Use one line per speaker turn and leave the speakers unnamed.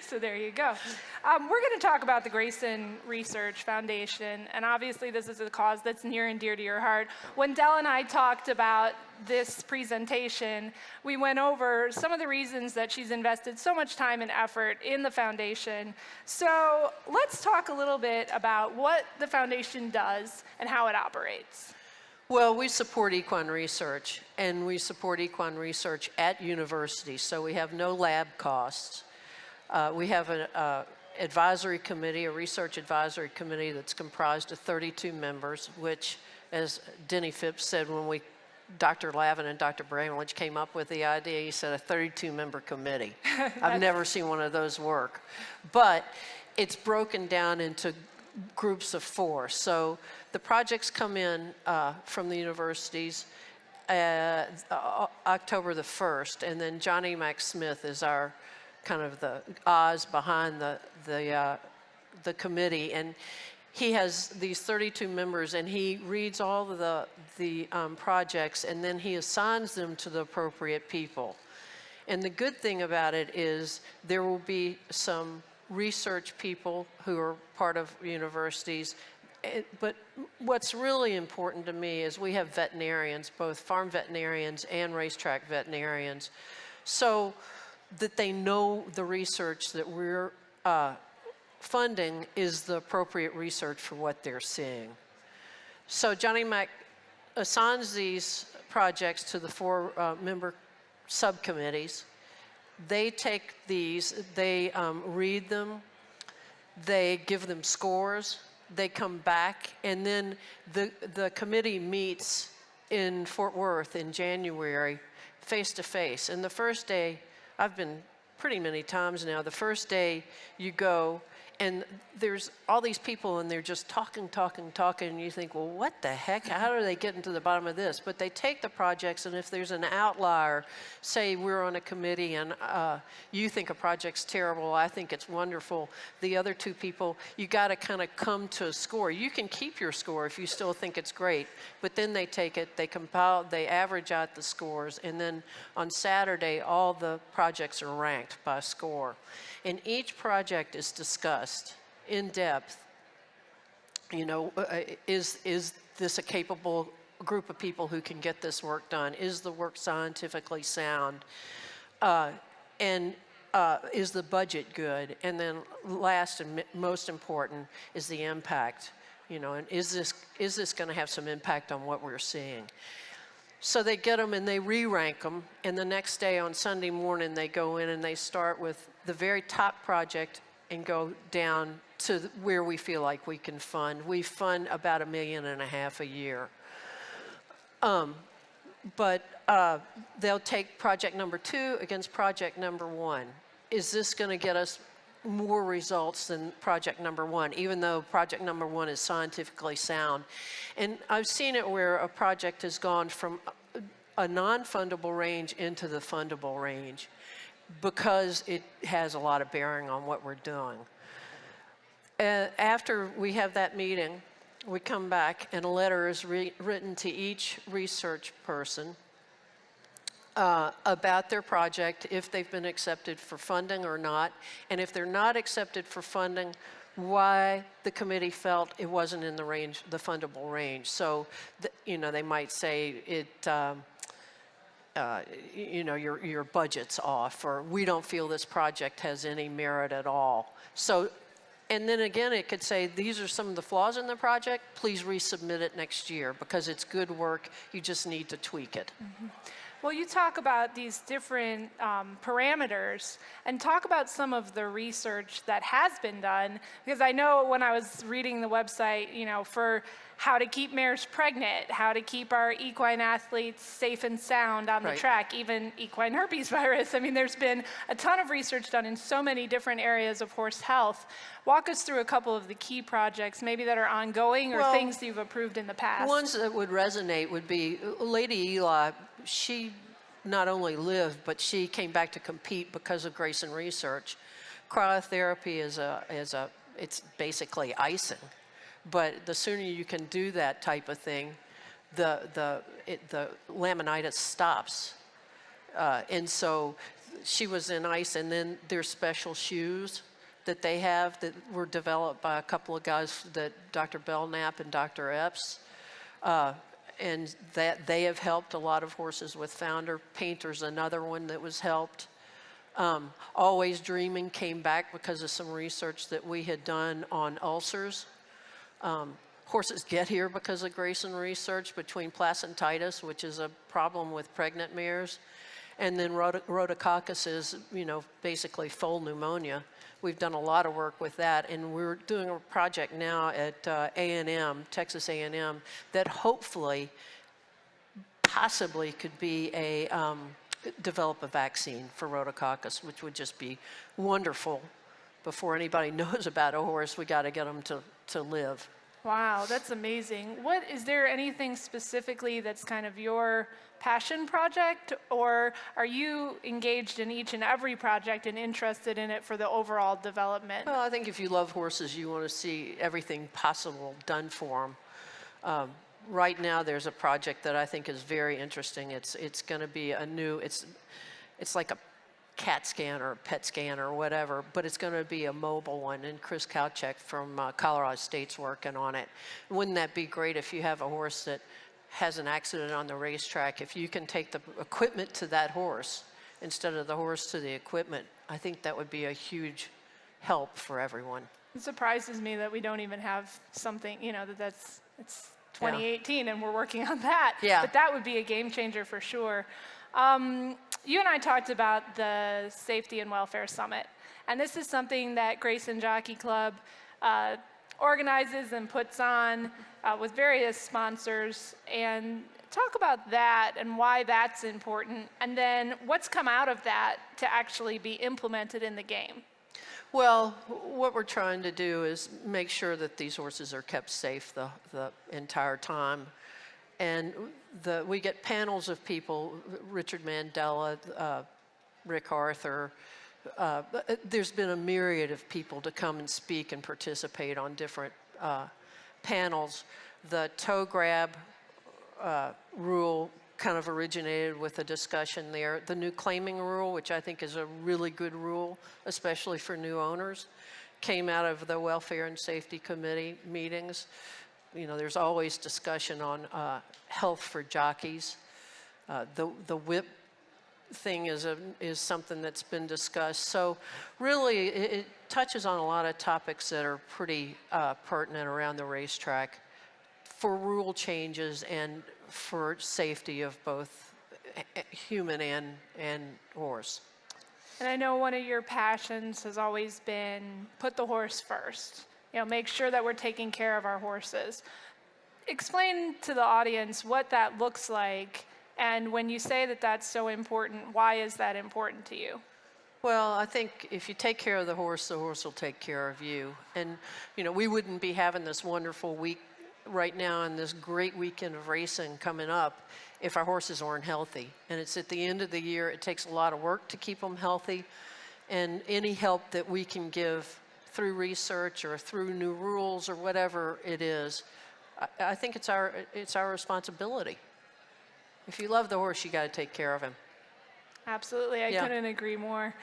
So there you go. We're going to talk about the Grayson Research Foundation, and obviously this is a cause that's near and dear to your heart. When Dell and I talked about this presentation, we went over some of the reasons that she's invested so much time and effort in the foundation. So let's talk a little bit about what the foundation does and how it operates.
Well, we support equine research, and we support equine research at universities, so we have no lab costs. We have an advisory committee, a research advisory committee that's comprised of 32 members, which, as Denny Phipps said when Dr. Lavin and Dr. Bramlage came up with the idea, he said a 32-member committee. I've never seen one of those work. But it's broken down into groups of 4. So the projects come in from the universities October the 1st, and then Johnny Mac Smith is our kind of the Oz behind the committee, and he has these 32 members, and he reads all of the projects, and then he assigns them to the appropriate people. And the good thing about it is there will be some research people who are part of universities, but what's really important to me is we have veterinarians, both farm veterinarians and racetrack veterinarians, so that they know the research that we're funding is the appropriate research for what they're seeing. So Johnny Mac assigns these projects to the 4 member subcommittees. They take these, they read them, they give them scores, they come back, and then the committee meets in Fort Worth in January face-to-face. And the first day, I've been pretty many times now, the first day you go, and there's all these people, and they're just talking, and you think, well, what the heck? How do they get into the bottom of this? But they take the projects, and if there's an outlier, say we're on a committee, and you think a project's terrible, I think it's wonderful, the other 2 people, you got to kind of come to a score. You can keep your score if you still think it's great, but then they take it, they compile, they average out the scores, and then on Saturday, all the projects are ranked by score. And each project is discussed in depth. You know, is this a capable group of people who can get this work done? Is the work scientifically sound? And is the budget good? And then last and most important is the impact. You know, and is this going to have some impact on what we're seeing? So they get them and they re-rank them, and the next day on Sunday morning they go in and they start with the very top project and go down to where we feel like we can fund. We fund about $1.5 million a year. But they'll take project number 2 against project number 1. Is this going to get us more results than project number 1, even though project number 1 is scientifically sound? And I've seen it where a project has gone from a non-fundable range into the fundable range because it has a lot of bearing on what we're doing. After we have that meeting, we come back and a letter is written to each research person about their project, if they've been accepted for funding or not, and if they're not accepted for funding, why the committee felt it wasn't in the range, the fundable range. So, you know, they might say it, you know, your budget's off, or we don't feel this project has any merit at all. So, and then again, it could say, these are some of the flaws in the project, please resubmit it next year because it's good work, you just need to tweak it.
Mm-hmm. Well, you talk about these different parameters and talk about some of the research that has been done, because I know when I was reading the website, you know, for how to keep mares pregnant, how to keep our equine athletes safe and sound on the track, even equine herpes virus. I mean, there's been a ton of research done in so many different areas of horse health. Walk us through a couple of the key projects, maybe that are ongoing or things that you've approved in the past.
Ones that would resonate would be Lady Eli. She not only lived, but she came back to compete because of Grayson Research. Cryotherapy it's basically icing. But the sooner you can do that type of thing, the laminitis stops. And so she was in ice, and then there's special shoes that they have that were developed by a couple of guys, that Dr. Belknap and Dr. Epps, and that they have helped a lot of horses with founder. Painter's another one that was helped. Always Dreaming came back because of some research that we had done on ulcers. Horses get here because of Grayson research between placentitis, which is a problem with pregnant mares, and then rhodococcus is, basically foal pneumonia. We've done a lot of work with that, and we're doing a project now at A&M, Texas A&M, that hopefully, possibly could be develop a vaccine for rhodococcus, which would just be wonderful. Before anybody knows about a horse, we got to get them to live.
Wow, that's amazing. Is there anything specifically that's kind of your passion project, or are you engaged in each and every project and interested in it for the overall development?
Well, I think if you love horses, you want to see everything possible done for them. Right now, there's a project that I think is very interesting. It's going to be a new, it's like a CAT scan or a PET scan or whatever, but it's going to be a mobile one, and Chris Kalchek from Colorado State's working on it. Wouldn't that be great if you have a horse that has an accident on the racetrack, if you can take the equipment to that horse instead of the horse to the equipment? I think that would be a huge help for everyone.
It surprises me that we don't even have something, it's 2018 and we're working on that.
Yeah.
But that would be a game changer for sure. You and I talked about the Safety and Welfare Summit, and this is something that Grayson-Jockey Club organizes and puts on with various sponsors. And talk about that and why that's important, and then what's come out of that to actually be implemented in the game.
Well, what we're trying to do is make sure that these horses are kept safe the entire time. And we get panels of people, Richard Mandela, Rick Arthur. There's been a myriad of people to come and speak and participate on different panels. The toe grab rule kind of originated with a discussion there. The new claiming rule, which I think is a really good rule, especially for new owners, came out of the Welfare and Safety Committee meetings. There's always discussion on health for jockeys. The whip thing is something that's been discussed. So really, it touches on a lot of topics that are pretty pertinent around the racetrack for rule changes and for safety of both human and horse.
And I know one of your passions has always been put the horse first. Make sure that we're taking care of our horses. Explain to the audience what that looks like, and when you say that that's so important, why is that important to you?
Well, I think if you take care of the horse will take care of you. And, we wouldn't be having this wonderful week right now and this great weekend of racing coming up if our horses aren't healthy. And it's at the end of the year, it takes a lot of work to keep them healthy, and any help that we can give through research or through new rules or whatever it is, I think it's our responsibility. If you love the horse, you got to take care of him.
Absolutely, I couldn't agree more.